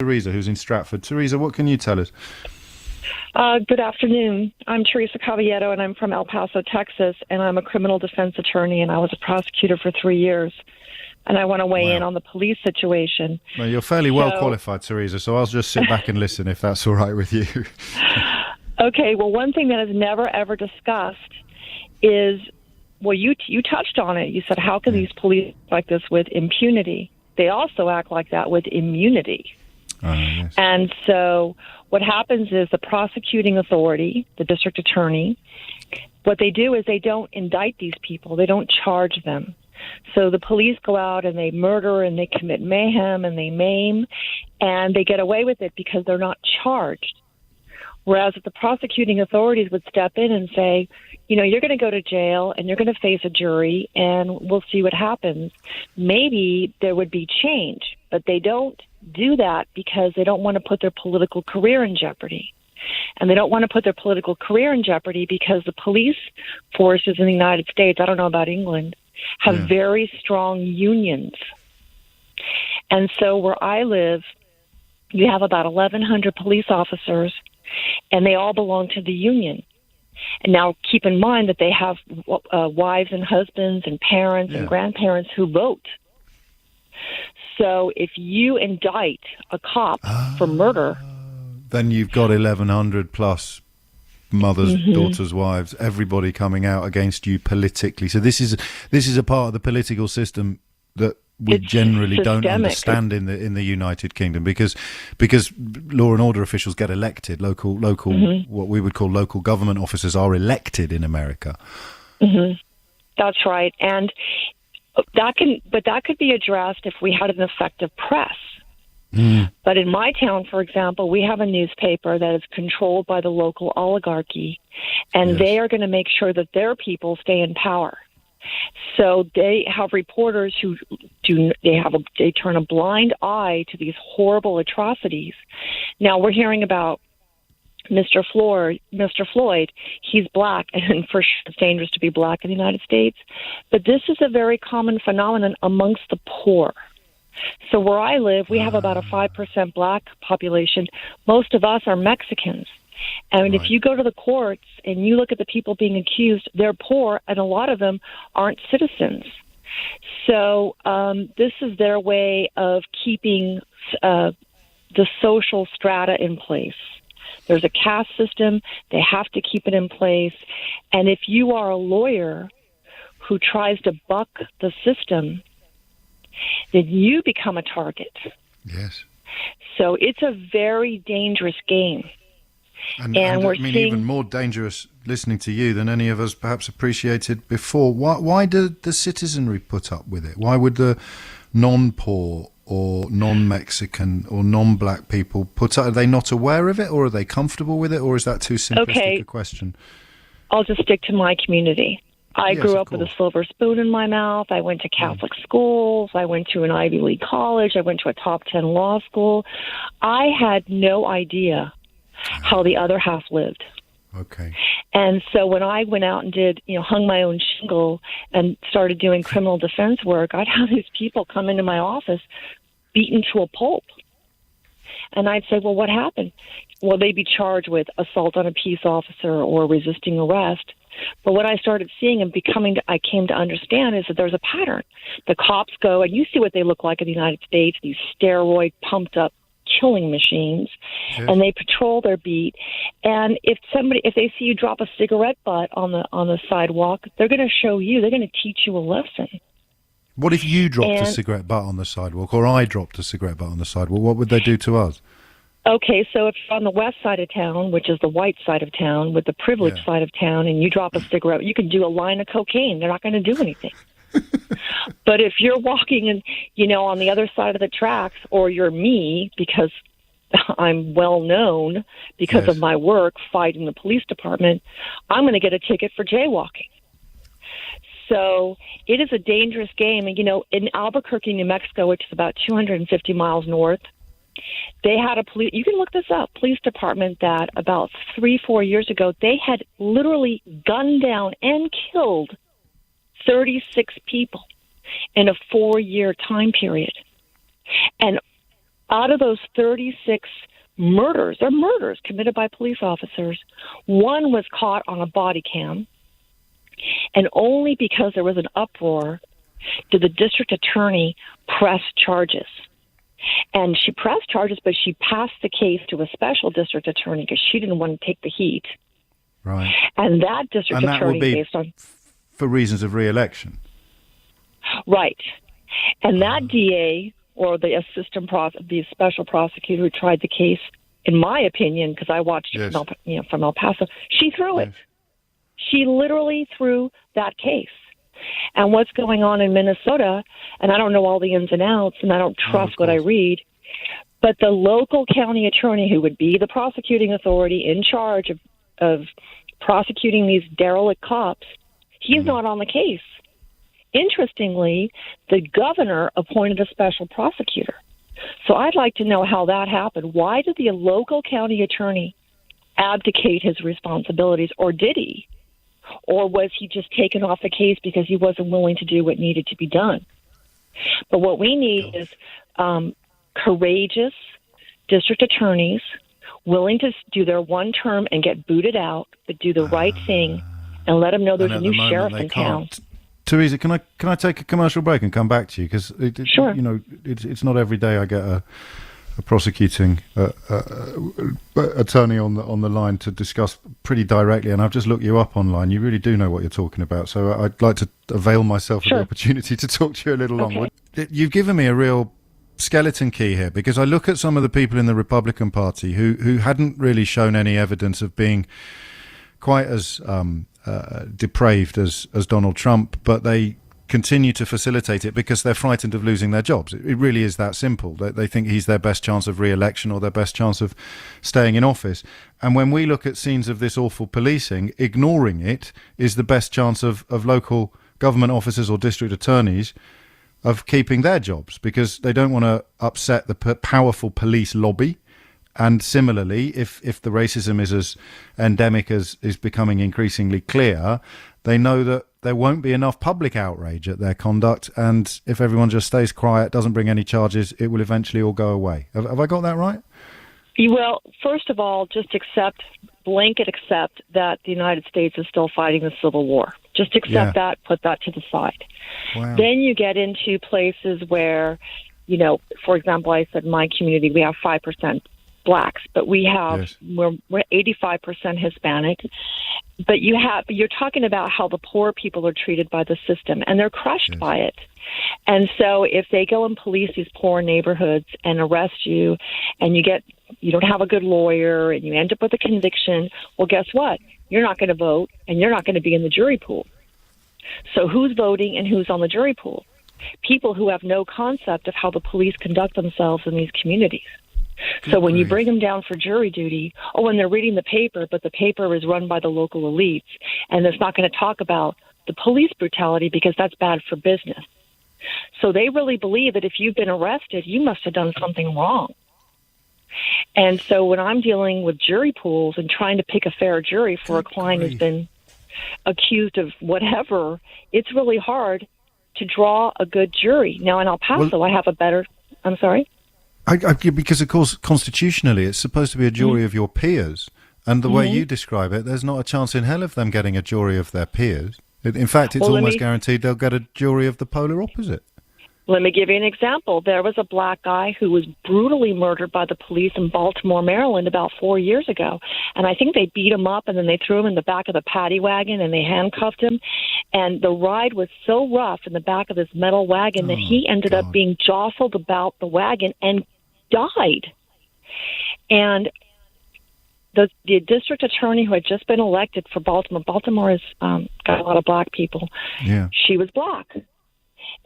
Theresa, who's in Stratford. Theresa, what can you tell us? Good afternoon. I'm Theresa Caballero, and I'm from El Paso, Texas, and I'm a criminal defense attorney, and I was a prosecutor for 3 years. And I want to weigh in on the police situation. Well, you're fairly well qualified, Theresa, so I'll just sit back and listen if that's all right with you. Okay, well, one thing that is never, ever discussed is, well, you touched on it. You said, how can these police act like this with impunity? They also act like that with immunity. Yes. And so what happens is the prosecuting authority, the district attorney, what they do is they don't indict these people. They don't charge them. So the police go out and they murder and they commit mayhem and they maim, and they get away with it because they're not charged. Whereas if the prosecuting authorities would step in and say, you know, you're going to go to jail and you're going to face a jury and we'll see what happens, maybe there would be change. But they don't do that because they don't want to put their political career in jeopardy. And they don't want to put their political career in jeopardy because the police forces in the United States, I don't know about England, have very strong unions. And so where I live, you have about 1,100 police officers, and they all belong to the union. And now keep in mind that they have wives and husbands and parents and grandparents who vote. So if you indict a cop for murder, then you've got 1,100 plus mothers, daughters, wives, everybody coming out against you politically. So this is a part of the political system that we generally don't understand in the United Kingdom because law and order officials get elected. Local what we would call local government officers are elected in America. That's right, and that could be addressed if we had an effective press. But in my town, for example, we have a newspaper that is controlled by the local oligarchy, and they are going to make sure that their people stay in power. So they have reporters who they turn a blind eye to these horrible atrocities. Now we're hearing about Mr. Floyd. He's black, and for sure it's dangerous to be black in the United States. But this is a very common phenomenon amongst the poor. So where I live, we have about a 5% black population. Most of us are Mexicans. And if you go to the courts and you look at the people being accused, they're poor, and a lot of them aren't citizens. So this is their way of keeping the social strata in place. There's a caste system. They have to keep it in place. And if you are a lawyer who tries to buck the system, then you become a target. Yes. So it's a very dangerous game. And we're seeing even more dangerous listening to you than any of us perhaps appreciated before. Why do the citizenry put up with it? Why would the non-poor or non-Mexican or non-black people put up? Are they not aware of it, or are they comfortable with it, or is that too simplistic a question? I'll just stick to my community. I grew up with a silver spoon in my mouth. I went to Catholic schools. I went to an Ivy League college. I went to a top 10 law school. I had no idea how the other half lived. Okay. And so when I went out and hung my own shingle and started doing criminal defense work, I'd have these people come into my office beaten to a pulp. And I'd say, well, what happened? Well, they'd be charged with assault on a peace officer or resisting arrest. But what I started seeing and I came to understand is that there's a pattern. The cops go, and you see what they look like in the United States, these steroid pumped up killing machines, and they patrol their beat. And if they see you drop a cigarette butt on the sidewalk, they're going to show you. They're going to teach you a lesson. What if you dropped a cigarette butt on the sidewalk, or I dropped a cigarette butt on the sidewalk? What would they do to us? Okay, so if you're on the west side of town, which is the white side of town, with the privileged side of town, and you drop a cigarette, you can do a line of cocaine. They're not going to do anything. But if you're walking on the other side of the tracks, or you're me, because I'm well known because of my work fighting the police department, I'm going to get a ticket for jaywalking. So it is a dangerous game. And, in Albuquerque, New Mexico, which is about 250 miles north, they had you can look this up, police department that about 3-4 years ago, they had literally gunned down and killed 36 people in a 4-year time period. And Out of those 36 murders, they're murders committed by police officers, one was caught on a body cam, and only because there was an uproar did the district attorney press charges. And she pressed charges, but she passed the case to a special district attorney because she didn't want to take the heat. Right. And that district and that attorney, would be based on for reasons of re-election. Right. And that DA or the the special prosecutor who tried the case, in my opinion, because I watched it from El Paso, she threw it. She literally threw that case. And what's going on in Minnesota, and I don't know all the ins and outs, and I don't trust what I read, but the local county attorney who would be the prosecuting authority in charge of prosecuting these derelict cops, he's not on the case. Interestingly, the governor appointed a special prosecutor. So I'd like to know how that happened. Why did the local county attorney abdicate his responsibilities, or did he? Or was he just taken off the case because he wasn't willing to do what needed to be done? But what we need is courageous district attorneys willing to do their one term and get booted out, but do the right thing and let them know there's a new sheriff in town. Theresa, can I take a commercial break and come back to you? Because sure. It's not every day I get a prosecuting attorney on the line to discuss pretty directly, and I've just looked you up online. You really do know what you're talking about, so I'd like to avail myself of the opportunity to talk to you a little longer. You've given me a real skeleton key here, because I look at some of the people in the Republican Party who hadn't really shown any evidence of being quite as depraved as Donald Trump, but they continue to facilitate it because they're frightened of losing their jobs. It really is that simple. They think he's their best chance of re-election or their best chance of staying in office. And when we look at scenes of this awful policing, ignoring it is the best chance of local government officers or district attorneys of keeping their jobs, because they don't want to upset the powerful police lobby. And similarly, if the racism is as endemic as is becoming increasingly clear, they know that there won't be enough public outrage at their conduct, and if everyone just stays quiet, doesn't bring any charges, it will eventually all go away. Have I got that right? Well, first of all, just blanket accept that the United States is still fighting the Civil War. Just accept that, put that to the side. Wow. Then you get into places where, for example, I said in my community we have 5% blacks, but we have we're 85% Hispanic. But you're talking about how the poor people are treated by the system, and they're crushed by it. And so if they go and police these poor neighborhoods and arrest you, and you don't have a good lawyer, and you end up with a conviction, well, guess what? You're not going to vote, and you're not going to be in the jury pool. So who's voting and who's on the jury pool? People who have no concept of how the police conduct themselves in these communities. So when you bring them down for jury duty, and they're reading the paper, but the paper is run by the local elites, and it's not going to talk about the police brutality because that's bad for business. So they really believe that if you've been arrested, you must have done something wrong. And so when I'm dealing with jury pools and trying to pick a fair jury for a client who's been accused of whatever, it's really hard to draw a good jury. Now in El Paso, I have a better... I'm sorry? Because, of course, constitutionally, it's supposed to be a jury of your peers. And the way you describe it, there's not a chance in hell of them getting a jury of their peers. In fact, it's almost guaranteed they'll get a jury of the polar opposite. Let me give you an example. There was a black guy who was brutally murdered by the police in Baltimore, Maryland, about 4 years ago. And I think they beat him up, and then they threw him in the back of the paddy wagon, and they handcuffed him. And the ride was so rough in the back of this metal wagon that he ended up being jostled about the wagon and died. And the district attorney who had just been elected for Baltimore has got a lot of black people. Yeah. She was black,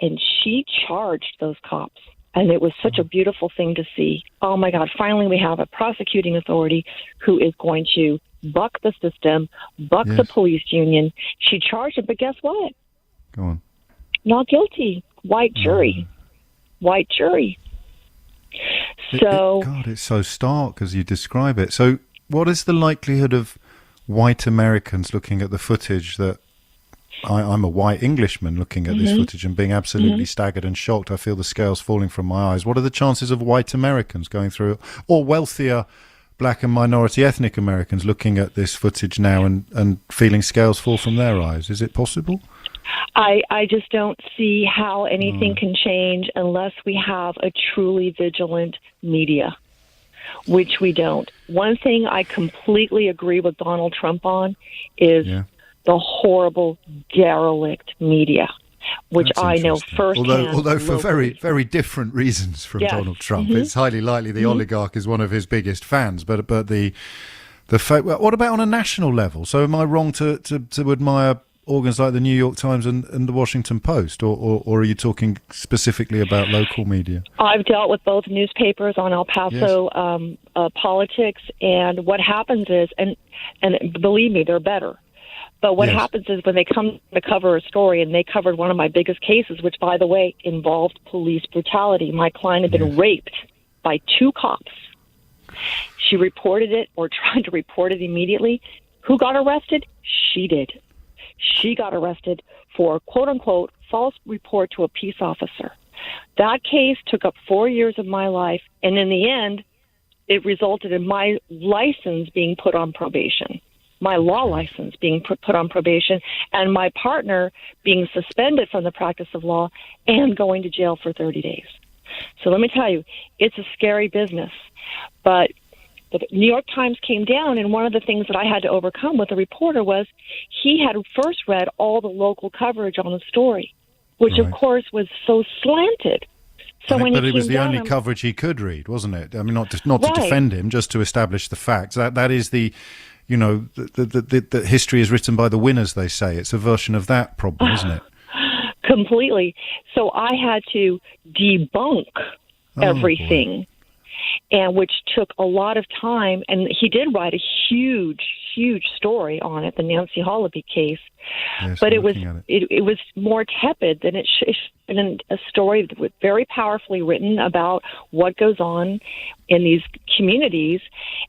and she charged those cops. And it was such a beautiful thing to see. Oh, my God, finally we have a prosecuting authority who is going to buck the system, buck the police union. She charged him, but guess what? Go on. Not guilty. White jury. White jury. So, God, it's so stark as you describe it. So what is the likelihood of white Americans looking at the footage that I'm a white Englishman looking at this footage and being absolutely staggered and shocked. I feel the scales falling from my eyes. What are the chances of white Americans going through, or wealthier black and minority ethnic Americans looking at this footage now and feeling scales fall from their eyes? Is it possible? I just don't see how anything can change unless we have a truly vigilant media, which we don't. One thing I completely agree with Donald Trump on is the horrible, derelict media, which I know firsthand. Although for very, very different reasons from Donald Trump. It's highly likely the oligarch is one of his biggest fans. But the fact. What about on a national level? So am I wrong to admire organs like the New York Times and the Washington Post, or are you talking specifically about local media? I've dealt with both newspapers on El Paso politics, and what happens is, and believe me, they're better. But what happens is when they come to cover a story, and they covered one of my biggest cases, which, by the way, involved police brutality. My client had been raped by 2 cops. She reported it, or tried to report it immediately. Who got arrested? She did. She got arrested for, quote-unquote, false report to a peace officer. That case took up 4 years of my life, and in the end, it resulted in my license being put on probation, my law license being put on probation, and my partner being suspended from the practice of law and going to jail for 30 days. So let me tell you, it's a scary business. But the New York Times came down, and one of the things that I had to overcome with the reporter was he had first read all the local coverage on the story, which, of course, was so slanted. So when but it was the only coverage he could read, wasn't it? I mean, not to defend him, just to establish the facts. That is the... You know, the history is written by the winners, they say. It's a version of that problem, isn't it? Completely. So I had to debunk everything, and which took a lot of time. And he did write a huge story on it, the Nancy Hollaby case. Yes, but it was more tepid than it should have been. A story that was very powerfully written about what goes on in these communities,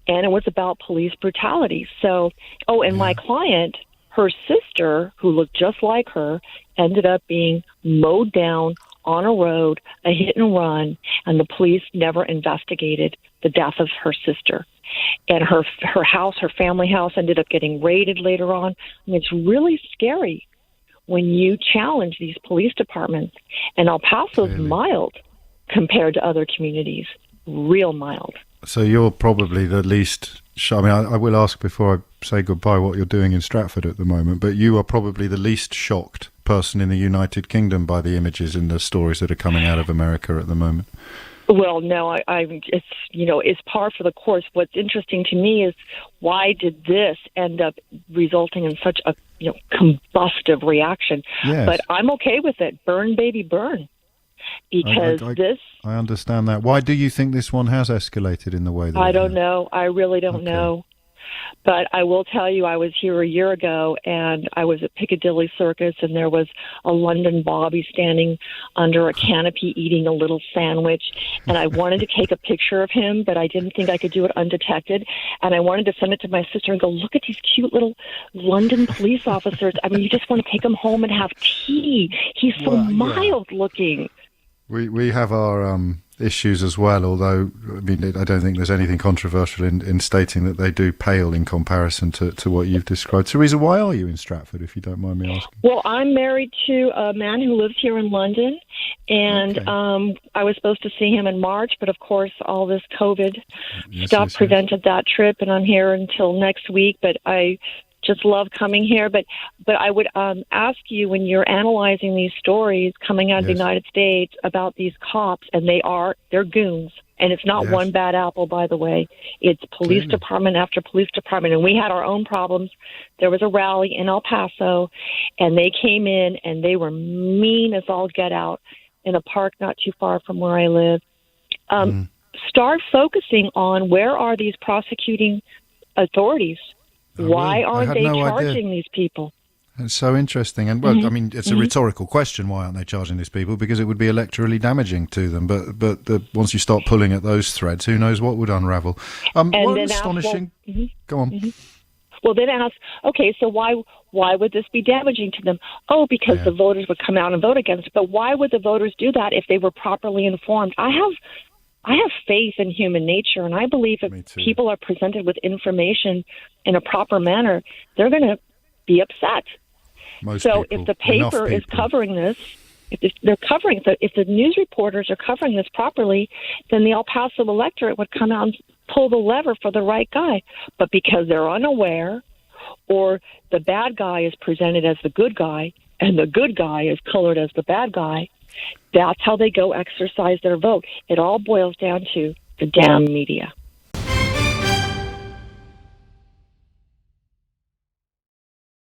and it was about police brutality. So, my client, her sister, who looked just like her, ended up being mowed down on a road, a hit and run, and the police never investigated the death of her sister. And her house, her family house, ended up getting raided later on. I mean, it's really scary when you challenge these police departments. And El Paso's mild compared to other communities, real mild. So you're probably the least... I mean, I will ask before I say goodbye what you're doing in Stratford at the moment, but you are probably the least shocked person in the United Kingdom by the images and the stories that are coming out of America at the moment. Well, no, it's par for the course. What's interesting to me is why did this end up resulting in such a combustive reaction? Yes. But I'm okay with it. Burn, baby, burn. Because I understand that. Why do you think this one has escalated in the way that I don't know. I really don't know. But I will tell you, I was here a year ago, and I was at Piccadilly Circus, and there was a London Bobby standing under a canopy eating a little sandwich. And I wanted to take a picture of him, but I didn't think I could do it undetected. And I wanted to send it to my sister and go, look at these cute little London police officers. I mean, you just want to take him home and have tea. He's so mild looking. We have our issues as well, although I mean, I don't think there's anything controversial in stating that they do pale in comparison to what you've described. Theresa, why are you in Stratford, if you don't mind me asking? Well, I'm married to a man who lives here in London, and I was supposed to see him in March, but of course all this COVID stuff prevented that trip, and I'm here until next week, but I just love coming here. But I would ask you, when you're analyzing these stories coming out of the United States about these cops, and they're goons, and it's not one bad apple, by the way. It's police department after police department, and we had our own problems. There was a rally in El Paso, and they came in, and they were mean as all get out in a park not too far from where I live. Start focusing on where are these prosecuting authorities. Why aren't they charging these people? It's so interesting. And, well, I mean, it's a rhetorical question. Why aren't they charging these people? Because it would be electorally damaging to them. But once you start pulling at those threads, who knows what would unravel. What astonishing... Go on. Well, then ask, okay, so why would this be damaging to them? Oh, because the voters would come out and vote against it. But why would the voters do that if they were properly informed? I have faith in human nature, and I believe if people are presented with information in a proper manner, they're going to be upset. If the paper is covering this, if the news reporters are covering this properly, then the El Paso electorate would come out and pull the lever for the right guy. But because they're unaware, or the bad guy is presented as the good guy, and the good guy is colored as the bad guy, that's how they go exercise their vote. It all boils down to the damn media.